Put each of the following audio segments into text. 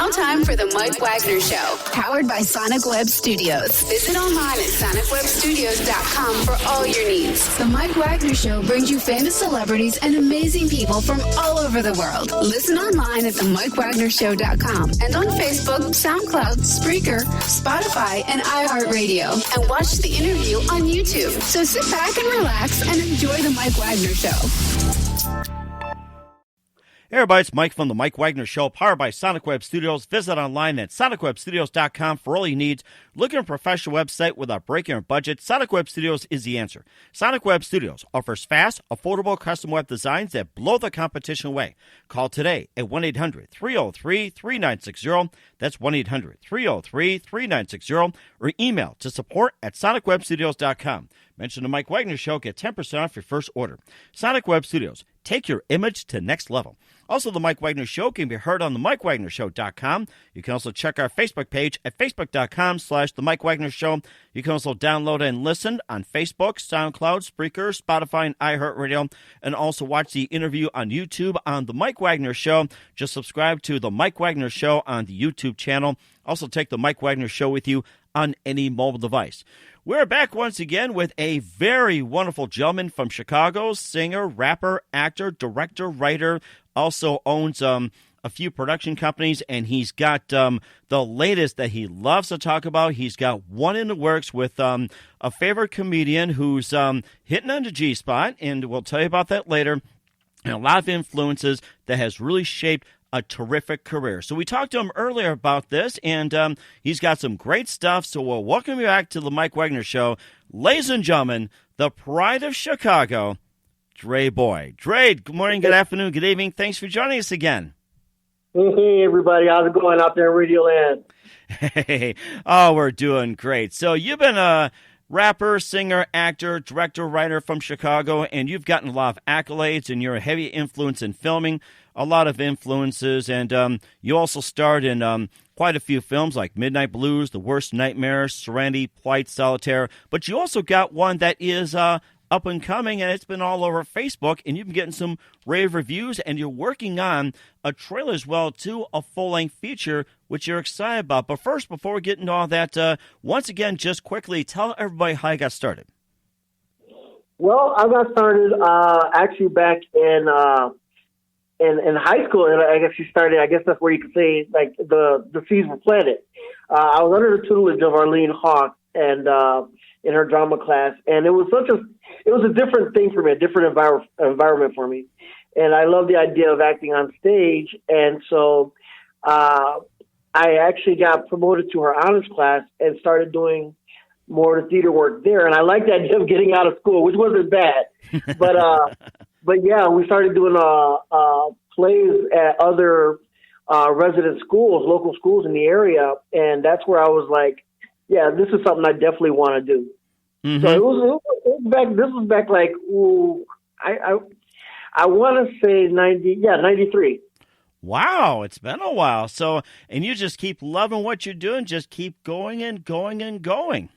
now time for the Mike Wagner Show, powered by Sonic Web Studios. Visit online at sonicwebstudios.com for all your needs. The Mike Wagner Show brings you famous celebrities and amazing people from all over the world. Listen online at themikewagnershow.com and on Facebook, SoundCloud, Spreaker, Spotify, and iHeartRadio. And watch the interview on YouTube. So sit back and relax and enjoy the Mike Wagner Show. Hey everybody, it's Mike from the Mike Wagner Show, powered by Sonic Web Studios. Visit online at sonicwebstudios.com for all your needs. Looking at a professional website without breaking your budget? Sonic Web Studios is the answer. Sonic Web Studios offers fast, affordable custom web designs that blow the competition away. Call today at 1-800-303-3960. That's 1-800-303-3960. Or email to support@sonicwebstudios.com. Mention the Mike Wagner Show, get 10% off your first order. Sonic Web Studios, take your image to next level. Also, the Mike Wagner Show can be heard on the MikeWagnerShow.com. You can also check our Facebook page at Facebook.com/The Mike Wagner Show. You can also download and listen on Facebook, SoundCloud, Spreaker, Spotify, and iHeartRadio. And also watch the interview on YouTube on the Mike Wagner Show. Just subscribe to the Mike Wagner Show on the YouTube channel. Also, take the Mike Wagner Show with you on any mobile device. We're back once again with a very wonderful gentleman from Chicago, singer, rapper, actor, director, writer, also owns a few production companies, and he's got the latest that he loves to talk about. He's got one in the works with a favorite comedian who's hitting on the G-spot, and we'll tell you about that later, and a lot of influences that has really shaped a terrific career. So we talked to him earlier about this, and he's got some great stuff. So we'll welcome you back to the Mike Wagner Show. Ladies and gentlemen, the pride of Chicago, Dre Boyd. Dre, good morning, good afternoon, good evening. Thanks for joining us again. Hey, everybody. How's it going out there in Radio Land? Hey, oh, we're doing great. So you've been a rapper, singer, actor, director, writer from Chicago, and you've gotten a lot of accolades, and you're a heavy influence in filming, a lot of influences, and you also starred in quite a few films like Midnight Blues, The Worst Nightmare, Serenity, Plight, Solitaire, but you also got one that is up and coming, and it's been all over Facebook, and you've been getting some rave reviews, and you're working on a trailer as well, too, a full-length feature, which you're excited about. But first, before we get into all that, once again, just quickly, tell everybody how you got started. Well, I got started actually back in high school, and I guess that's where you could say, like, the seeds were planted. I was under the tutelage of Arlene Hawk, and in her drama class, and it was a different thing for me, a different environment for me, and I love the idea of acting on stage, and so I actually got promoted to her honors class and started doing more of the theater work there, and I liked the idea of getting out of school, which wasn't bad, but yeah, we started doing plays at other resident schools, local schools in the area, and that's where I was like, yeah, this is something I definitely want to do. Mm-hmm. So it was back. This was back like I want to say 93. Wow, it's been a while. So, and you just keep loving what you're doing. Just keep going and going and going.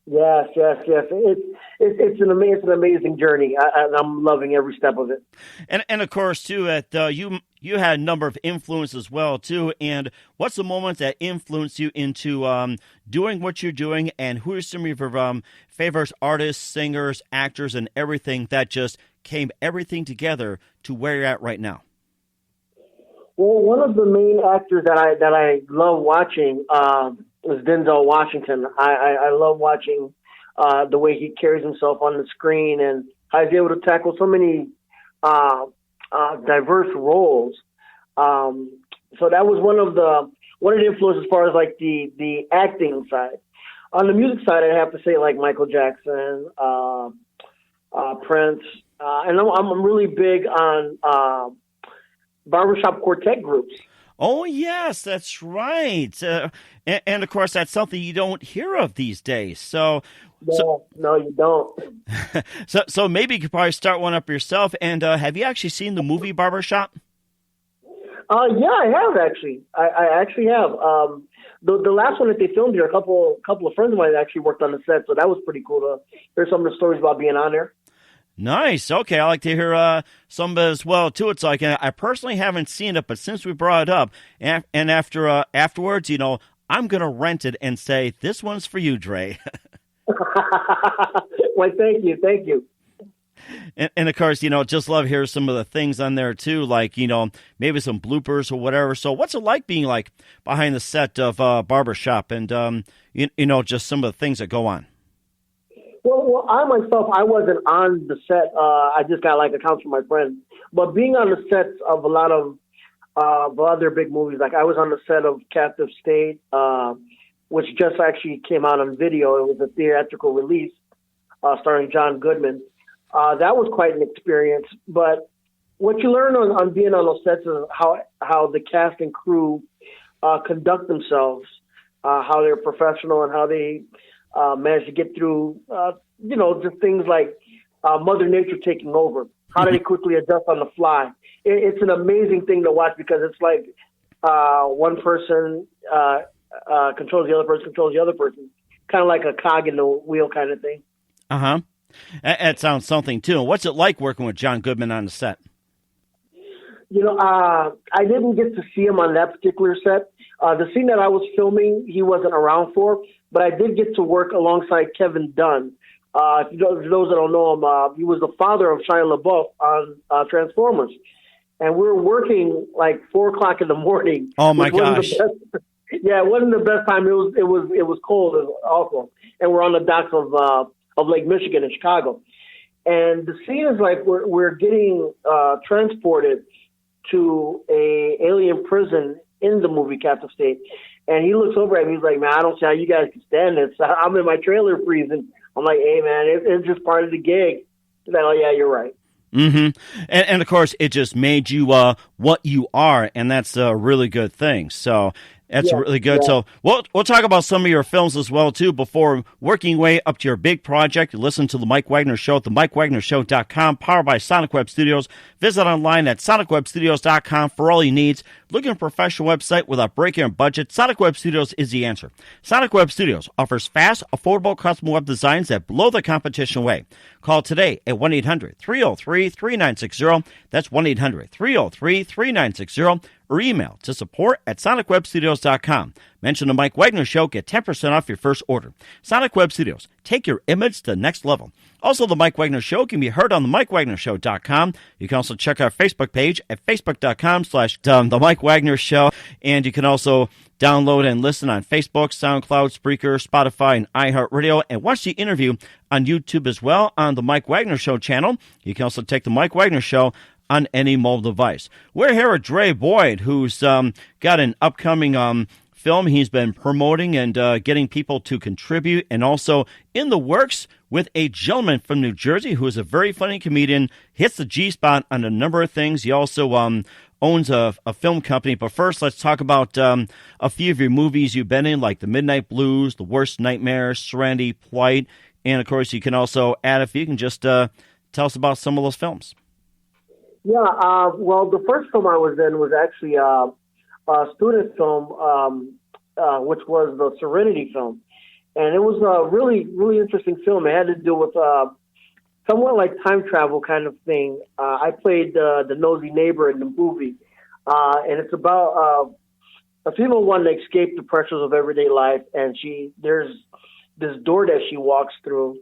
Yes. It's an amazing journey. I'm loving every step of it. And of course, too, you had a number of influences as well, too. And what's the moment that influenced you into doing what you're doing? And who are some of your favorite artists, singers, actors, and everything that just came everything together to where you're at right now? Well, one of the main actors that I love watching is Denzel Washington. I love watching the way he carries himself on the screen and how he's able to tackle so many diverse roles. So that was one of the influences as far as like the acting side. On the music side, I have to say like Michael Jackson, Prince, and I'm really big on barbershop quartet groups. Oh, yes, that's right. And, of course, that's something you don't hear of these days. No, you don't. so maybe you could probably start one up yourself. And have you actually seen the movie Barbershop? Yeah, I have, actually. I actually have. The last one that they filmed here, a couple of friends of mine actually worked on the set, so that was pretty cool to hear some of the stories about being on there. Nice. Okay, I like to hear some of it as well too. It's like I personally haven't seen it, but since we brought it up, and after afterwards, I'm gonna rent it and say this one's for you, Dre. Well, thank you. And of course, just love to hear some of the things on there too, like maybe some bloopers or whatever. So, what's it like being like behind the set of Barbershop, and just some of the things that go on? Well, I myself, I wasn't on the set. I just got like accounts from my friends. But being on the sets of a lot of other big movies, like I was on the set of Captive State, which just actually came out on video. It was a theatrical release starring John Goodman. That was quite an experience. But what you learn on being on those sets is how the cast and crew conduct themselves, how they're professional, and how they manage to get through, just things like Mother Nature taking over. How do they quickly adjust on the fly? It's an amazing thing to watch because it's like one person controls the other person, kind of like a cog in the wheel kind of thing. Uh-huh. That sounds something, too. What's it like working with John Goodman on the set? I didn't get to see him on that particular set. The scene that I was filming, he wasn't around for, but I did get to work alongside Kevin Dunn. For those that don't know him, he was the father of Shia LaBeouf on Transformers. And we were working like 4:00 in the morning. Oh my gosh. Yeah, it wasn't the best time. It was cold also. And we're on the docks of Lake Michigan in Chicago. And the scene is like we're getting transported to a alien prison in the movie Captive State. And he looks over at me, he's like, man, I don't see how you guys can stand this. I'm in my trailer freezing. I'm like, hey, man, it's just part of the gig. He's like, oh, yeah, you're right. Mm-hmm. And of course, it just made you what you are, and that's a really good thing. So that's really good. Yeah. So we'll talk about some of your films as well, too, before working your way up to your big project. You listen to The Mike Wagner Show at themikewagnershow.com, powered by Sonic Web Studios. Visit online at sonicwebstudios.com for all your needs. Looking for a professional website without breaking a budget? Sonic Web Studios is the answer. Sonic Web Studios offers fast, affordable custom web designs that blow the competition away. Call today at 1-800-303-3960. That's 1-800-303-3960. Or email to support@sonicwebstudios.com. Mention the Mike Wagner Show. Get 10% off your first order. Sonic Web Studios. Take your image to the next level. Also, the Mike Wagner Show can be heard on the MikeWagnerShow.com. You can also check our Facebook page at Facebook.com/The Mike Wagner Show. And you can also download and listen on Facebook, SoundCloud, Spreaker, Spotify, and iHeartRadio. And watch the interview on YouTube as well on the Mike Wagner Show channel. You can also take the Mike Wagner Show on any mobile device. We're here with Dre Boyd, who's got an upcoming film he's been promoting and getting people to contribute, and also in the works with a gentleman from New Jersey who is a very funny comedian, hits the G-spot on a number of things. He also owns a film company. But first, let's talk about a few of your movies you've been in, like The Midnight Blues, The Worst Nightmare, Serenity, Plight, and of course you can also add, if you can just tell us about some of those films. Yeah, well, the first film I was in was actually a student film, which was the Serenity film. And it was a really, really interesting film. It had to do with somewhat like time travel kind of thing. I played the nosy neighbor in the movie. And it's about a female wanting to escape the pressures of everyday life. And there's this door that she walks through.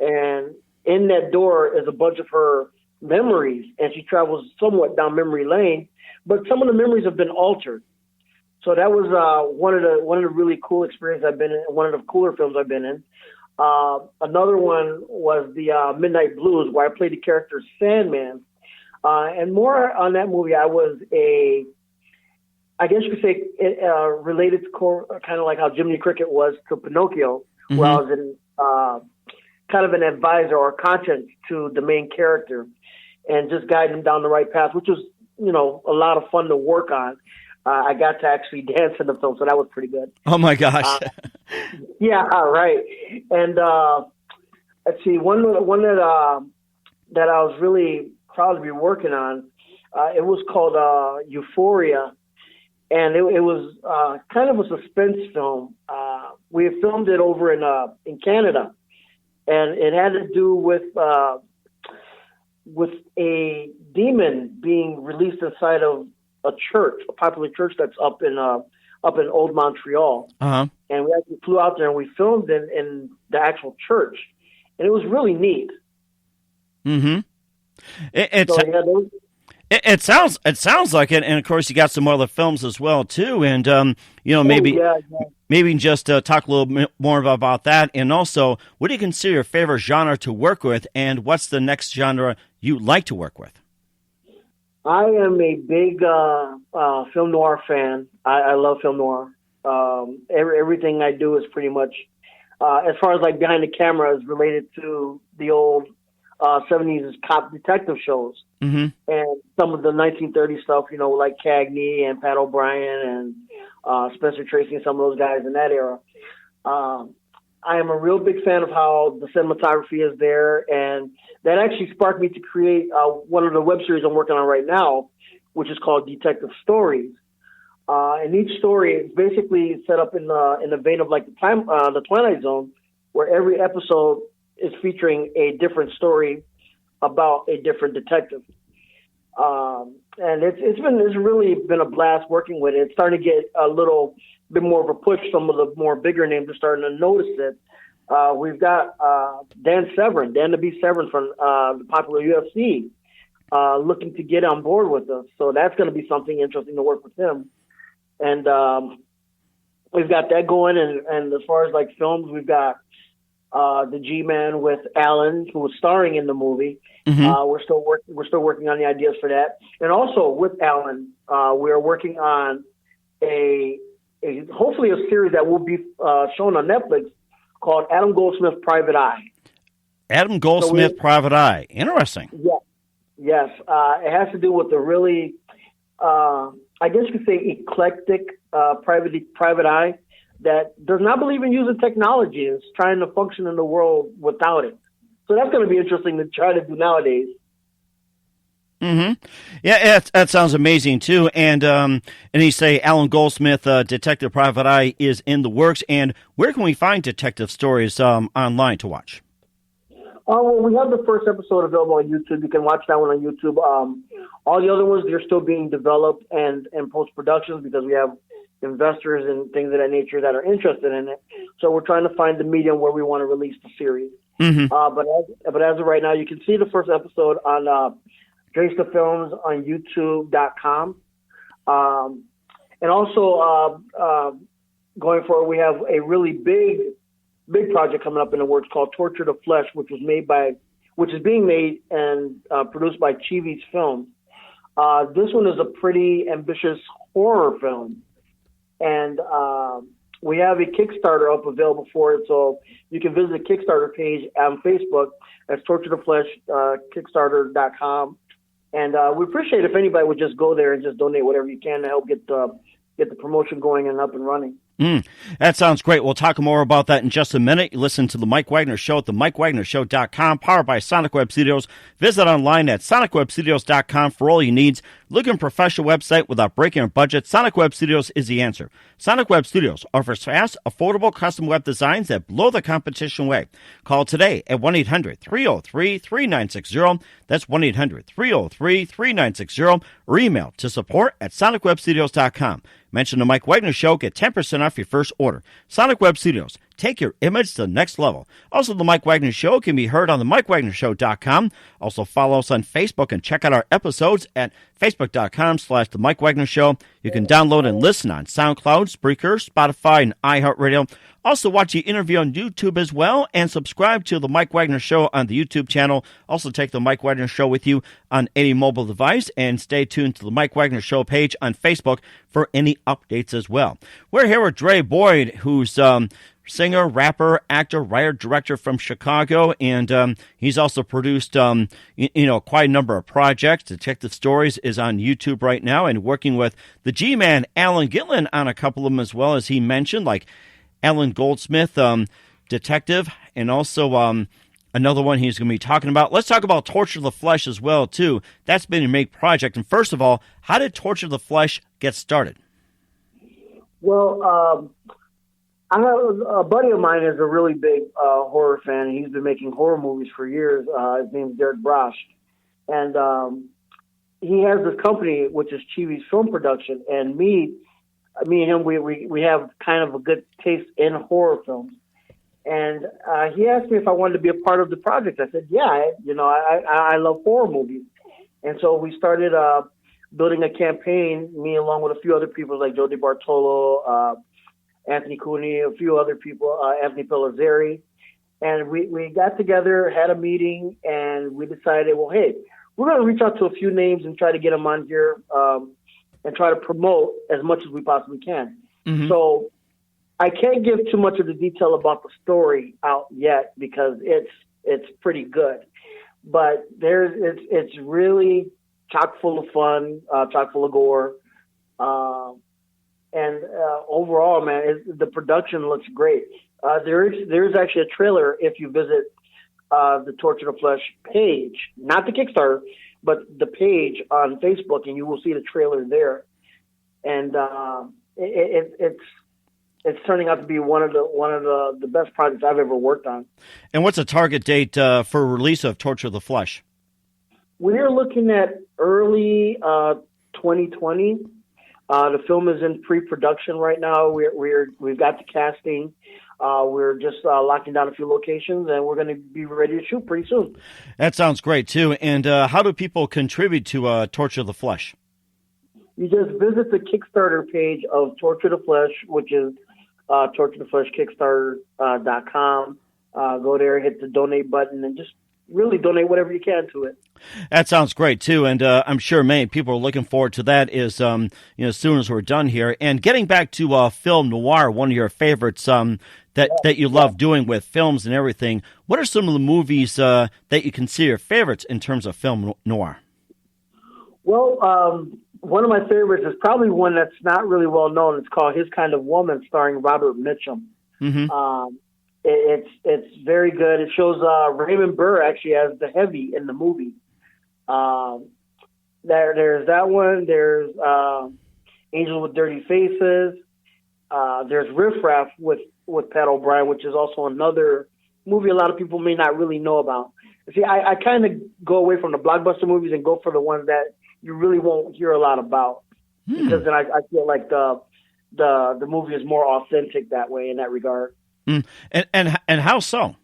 And in that door is a bunch of her memories, and she travels somewhat down memory lane, but some of the memories have been altered. So that was one of the really cool experiences I've been in, one of the cooler films I've been in. Another one was the Midnight Blues, where I played the character Sandman. And more on that movie, I was I guess you could say, related to kind of like how Jiminy Cricket was to Pinocchio, mm-hmm. where I was in kind of an advisor or conscience to the main character, and just guide him down the right path, which was, a lot of fun to work on. I got to actually dance in the film, so that was pretty good. Oh my gosh! Yeah, right. And let's see, one that I was really proud to be working on. It was called Euphoria, and it was kind of a suspense film. We had filmed it over in Canada, and it had to do with with a demon being released inside of a church, a popular church that's up in Old Montreal. Uh-huh. And we actually flew out there and we filmed in the actual church, and it was really neat. Mm-hmm. So, It sounds like it, and of course you got some other films as well too, and maybe maybe just talk a little bit more about that, and also what do you consider your favorite genre to work with, and what's the next genre you like to work with? I am a big film noir fan. I love film noir. Everything I do is pretty much, as far as like behind the camera, is related to the old 70s cop detective shows. Mm-hmm. And some of the 1930s stuff, like Cagney and Pat O'Brien and Spencer Tracy and some of those guys in that era. I am a real big fan of how the cinematography is there, and that actually sparked me to create one of the web series I'm working on right now, which is called Detective Stories. And each story is basically set up in the vein of like the Twilight Zone, where every episode is featuring a different story about a different detective. And it's really been a blast working with it. It's starting to get a little bit more of a push. Some of the more bigger names are starting to notice it. We've got Dan the Beast Severn from the popular UFC, looking to get on board with us. So that's going to be something interesting to work with him. And we've got that going. And as far as like films, we've got the G-Man with Allan, who was starring in the movie. Mm-hmm. We're still working on the ideas for that. And also with Allan, we are working on hopefully a series that will be shown on Netflix called Adam Goldsmith Private Eye. Adam Goldsmith Private Eye. Interesting. Yeah. Yes. It has to do with the really, I guess you could say, eclectic private eye that does not believe in using technology. It's trying to function in the world without it. So that's going to be interesting to try to do nowadays. Mm-hmm. Yeah, that sounds amazing too. And you say Allan Goldsmith, Detective Private Eye, is in the works. And where can we find detective stories online to watch? Well, we have the first episode available on YouTube. You can watch that one on YouTube. All the other ones, they're still being developed and post-productions because we have investors and things of that nature that are interested in it. So we're trying to find the medium where we want to release the series. Mm-hmm. But as of right now, you can see the first episode on Dresta Films on YouTube.com. And also going forward, we have a really big project coming up in the works called Torture the Flesh, which is being made and produced by Chivi's Films. This one is a pretty ambitious horror film, and we have a Kickstarter up available for it, so you can visit the Kickstarter page on Facebook. That's Torture the Flesh, Kickstarter.com, and we appreciate if anybody would just go there and just donate whatever you can to help get the promotion going and up and running. That sounds great. We'll talk more about that in just a minute. You listen to The Mike Wagner Show at themikewagnershow.com, powered by Sonic Web Studios. Visit online at sonicwebstudios.com for all your needs. Looking for a professional website without breaking your budget? Sonic Web Studios is the answer. Sonic Web Studios offers fast, affordable custom web designs that blow the competition away. Call today at 1-800-303-3960. That's 1-800-303-3960. Or email to support@sonicwebstudios.com. Mention the Mike Wagner Show. Get 10% off your first order. Sonic Web Studios. Take your image to the next level. Also, the Mike Wagner Show can be heard on the MikeWagnerShow.com. Also, follow us on Facebook and check out our episodes at Facebook.com/The Mike Wagner Show. You can download and listen on SoundCloud, Spreaker, Spotify, and iHeartRadio. Also, watch the interview on YouTube as well, and subscribe to The Mike Wagner Show on the YouTube channel. Also, take The Mike Wagner Show with you on any mobile device, and stay tuned to The Mike Wagner Show page on Facebook for any updates as well. We're here with Dre Boyd, who's singer, rapper, actor, writer, director from Chicago, and he's also produced quite a number of projects. Detective Stories is on YouTube right now, and working with the G-Man, Allan Gitlin, on a couple of them as well, as he mentioned, like Allan Goldsmith, Detective, and also another one he's going to be talking about. Let's talk about Torture the Flesh as well, too. That's been your main project. And first of all, how did Torture the Flesh get started? Well, I have a buddy of mine is a really big horror fan. He's been making horror movies for years. His name is Derek Brosh. and he has this company which is Chivi's Film Production, and me and him, we have kind of a good taste in horror films. And he asked me if I wanted to be a part of the project. I said, yeah, I love horror movies. And so we started building a campaign, me along with a few other people like Joe DiBartolo, Anthony Cooney, a few other people, Anthony Pellizzeri. And we got together, had a meeting, and we decided, well, hey, we're going to reach out to a few names and try to get them on here and try to promote as much as we possibly can. Mm-hmm. So I can't give too much of the detail about the story out yet because it's pretty good. But it's really chock full of fun, chock full of gore. And overall, man, the production looks great. There is actually a trailer if you visit the Torture the Flesh page, not the Kickstarter, but the page on Facebook, and you will see the trailer there. And it's turning out to be one of the best projects I've ever worked on. And what's a target date for release of Torture the Flesh? We're looking at early 2020. The film is in pre-production right now. We've got the casting. We're just locking down a few locations, and we're going to be ready to shoot pretty soon. That sounds great, too. And how do people contribute to Torture the Flesh? You just visit the Kickstarter page of Torture the Flesh, which is torturethefleshkickstarter.com. Go there, hit the donate button, and just really donate whatever you can to it. That sounds great, too, and I'm sure many people are looking forward to that as soon as we're done here. And getting back to film noir, one of your favorites that you love doing with films and everything, what are some of the movies that you consider favorites in terms of film noir? Well, one of my favorites is probably one that's not really well known. It's called His Kind of Woman, starring Robert Mitchum. Mm-hmm. It's very good. It shows Raymond Burr actually as the heavy in the movie. There's that one. There's Angels with Dirty Faces. There's Riff Raff with Pat O'Brien, which is also another movie a lot of people may not really know about. See, I kind of go away from the blockbuster movies and go for the ones that you really won't hear a lot about, because then I feel like the movie is more authentic that way in that regard. And how so?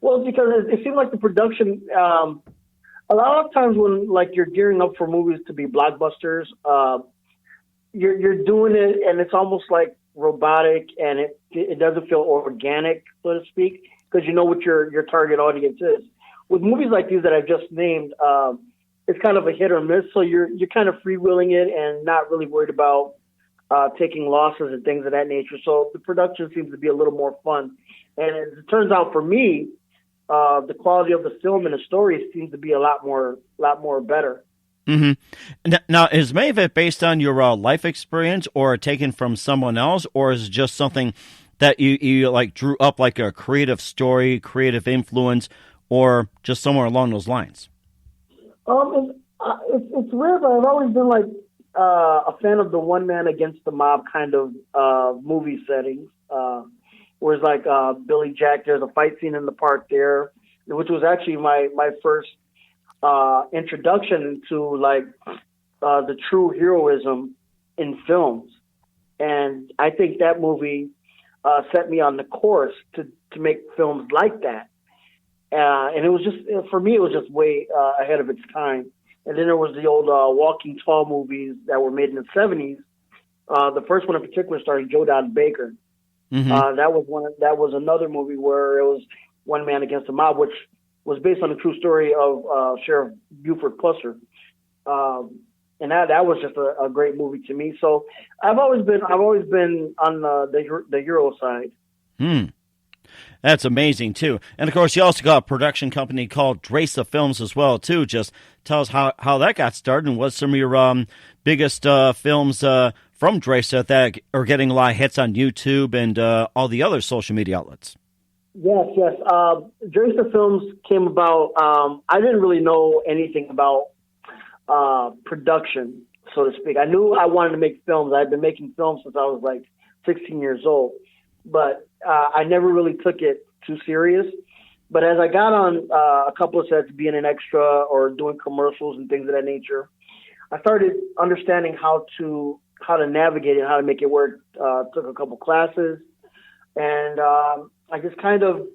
Well, because it seems like the production, a lot of times when like you're gearing up for movies to be blockbusters, you're doing it and it's almost like robotic, and it doesn't feel organic, so to speak, because you know what your target audience is. With movies like these that I've just named, it's kind of a hit or miss, so you're kind of freewheeling it and not really worried about taking losses and things of that nature. So the production seems to be a little more fun. And it turns out for me, the quality of the film and the story seems to be a lot more better. Mm-hmm. Now, is any of it based on your life experience or taken from someone else, or is it just something that you like drew up like a creative story, creative influence, or just somewhere along those lines? It's weird, but I've always been like a fan of the one man against the mob kind of movie settings. Whereas like Billy Jack, there's a fight scene in the park there, which was actually my first introduction to like the true heroism in films. And I think that movie set me on the course to make films like that. And it was just, for me, it was just way ahead of its time. And then there was the old Walking Tall movies that were made in the 70s. The first one in particular starring Joe Don Baker. Mm-hmm. That was another movie where it was one man against the mob, which was based on the true story of Sheriff Buford Pusser. And that was just a great movie to me. So I've always been on the hero side. That's amazing too. And of course, you also got a production company called Dresa Films as well too. Just tell us how that got started and what some of your biggest films from Dresa that are getting a lot of hits on YouTube and all the other social media outlets. Yes. Dresa Films came about. I didn't really know anything about production, so to speak. I knew I wanted to make films. I'd been making films since I was like 16 years old, but I never really took it too serious. But as I got on a couple of sets, being an extra or doing commercials and things of that nature, I started understanding how to navigate it, how to make it work. Took a couple classes, and I just kind of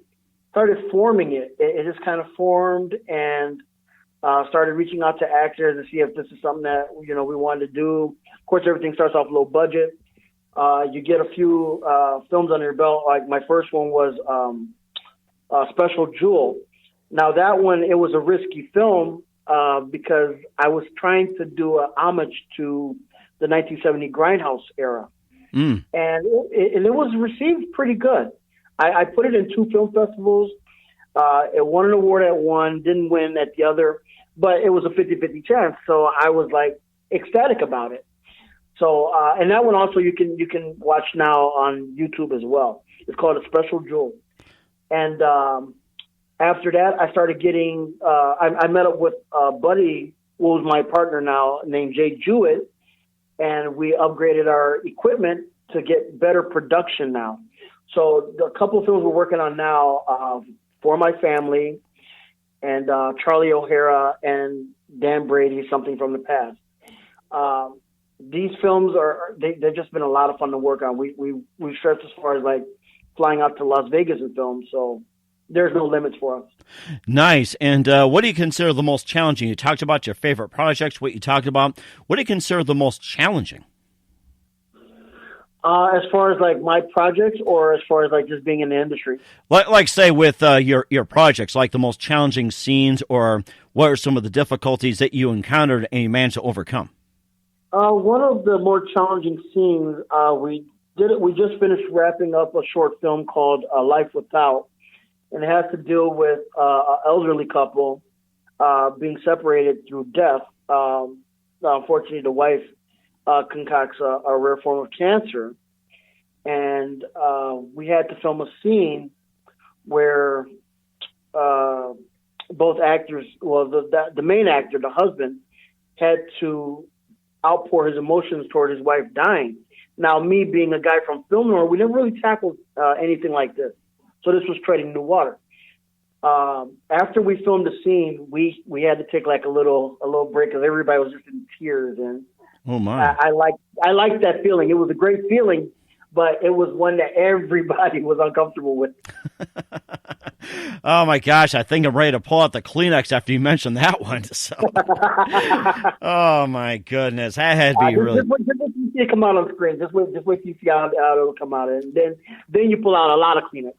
started forming it. It just kind of formed, and started reaching out to actors to see if this is something that we wanted to do. Of course, everything starts off low budget. You get a few films under your belt. Like my first one was Special Jewel. Now that one, it was a risky film because I was trying to do a homage to the 1970 Grindhouse era. And it was received pretty good. I put it in 2 film festivals. It won an award at one, didn't win at the other, but it was a 50-50 chance. So I was like ecstatic about it. So, and that one also you can watch now on YouTube as well. It's called A Special Jewel. And after that, I started getting, I met up with a buddy who was my partner now named Jay Jewett, and we upgraded our equipment to get better production now. So the couple of films we're working on now, For My Family and Charlie O'Hara and Dan Brady, Something from the Past. These films they've just been a lot of fun to work on. We've stretched as far as like flying out to Las Vegas and film, so there's no limits for us. Nice. And what do you consider the most challenging? You talked about your favorite projects, what you talked about. What do you consider the most challenging? As far as like my projects, or as far as like just being in the industry? Like say with your projects, like the most challenging scenes, or what are some of the difficulties that you encountered and you managed to overcome? One of the more challenging scenes, we just finished wrapping up a short film called Life Without, and it has to deal with an elderly couple being separated through death. Unfortunately, the wife concocts a rare form of cancer, and we had to film a scene where both actors, well, the main actor, the husband, had to outpour his emotions toward his wife dying. Now, me being a guy from film noir, we never really tackled anything like this, so this was treading new water. After we filmed the scene, we had to take like a little break because everybody was just in tears, and oh my! I liked that feeling. It was a great feeling, but it was one that everybody was uncomfortable with. Oh my gosh! I think I'm ready to pull out the Kleenex after you mentioned that one. So. Oh my goodness, that had to be really. Just wait till you see it come out on screen. Just wait till you see how it'll come out, and then you pull out a lot of Kleenex.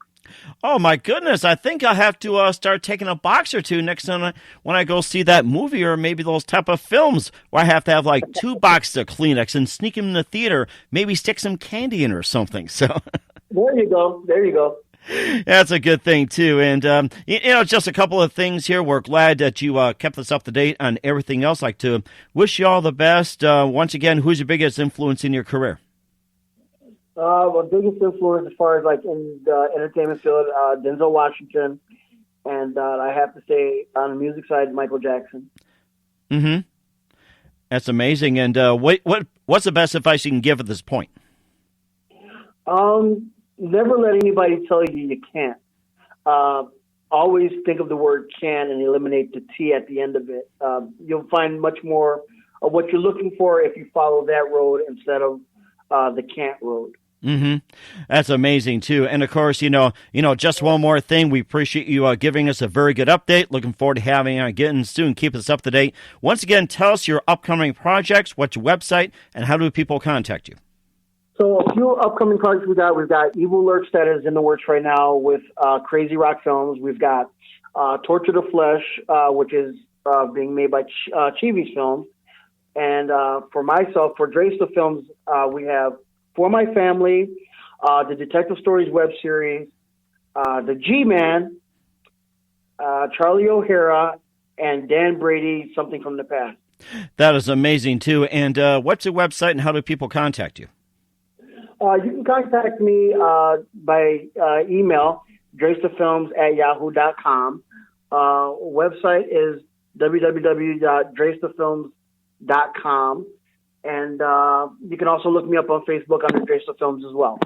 Oh my goodness! I think I'll have to start taking a box or two next time when I go see that movie, or maybe those type of films where I have to have like 2 boxes of Kleenex and sneak them in the theater. Maybe stick some candy in or something. So there you go. That's a good thing too. And just a couple of things here. We're glad that you kept us up to date on everything else. I'd like to wish you all the best. Once again, who's your biggest influence in your career? My biggest influence as far as like in the entertainment field, Denzel Washington, and I have to say on the music side, Michael Jackson. Mm-hmm. That's amazing. And what's the best advice you can give at this point? Never let anybody tell you you can't. Always think of the word can and eliminate the T at the end of it. You'll find much more of what you're looking for if you follow that road instead of the can't road. Mm-hmm. That's amazing too. And of course, just one more thing. We appreciate you giving us a very good update. Looking forward to having you again soon. Keep us up to date. Once again, tell us your upcoming projects, what's your website, and how do people contact you? So a few upcoming projects we've got Evil Lurch that is in the works right now with Crazy Rock Films. We've got Torture the Flesh, which is being made by Chivi's Films. And for myself, for Dresta Films, we have For My Family, the Detective Stories web series, the G-Man, Charlie O'Hara, and Dan Brady, Something from the Past. That is amazing too. And what's your website and how do people contact you? You can contact me by email, drestafilms@yahoo.com. Website is www.drestafilms.com. And you can also look me up on Facebook under Dre Films as well.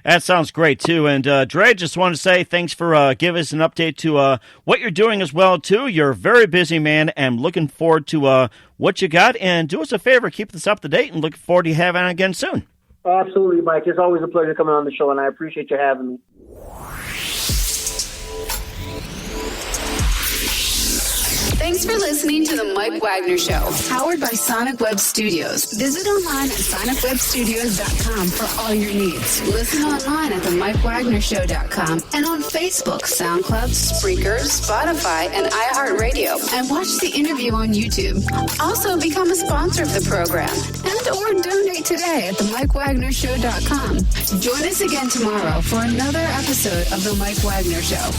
That sounds great, too. And Dre, just want to say thanks for giving us an update to what you're doing as well, too. You're a very busy man, and looking forward to what you got. And do us a favor, keep this up to date, and looking forward to you having on again soon. Absolutely, Mike. It's always a pleasure coming on the show, and I appreciate you having me. Thanks for listening to The Mike Wagner Show, powered by Sonic Web Studios. Visit online at sonicwebstudios.com for all your needs. Listen online at themikewagnershow.com and on Facebook, SoundCloud, Spreaker, Spotify, and iHeartRadio. And watch the interview on YouTube. Also, become a sponsor of the program or donate today at themikewagnershow.com. Join us again tomorrow for another episode of The Mike Wagner Show.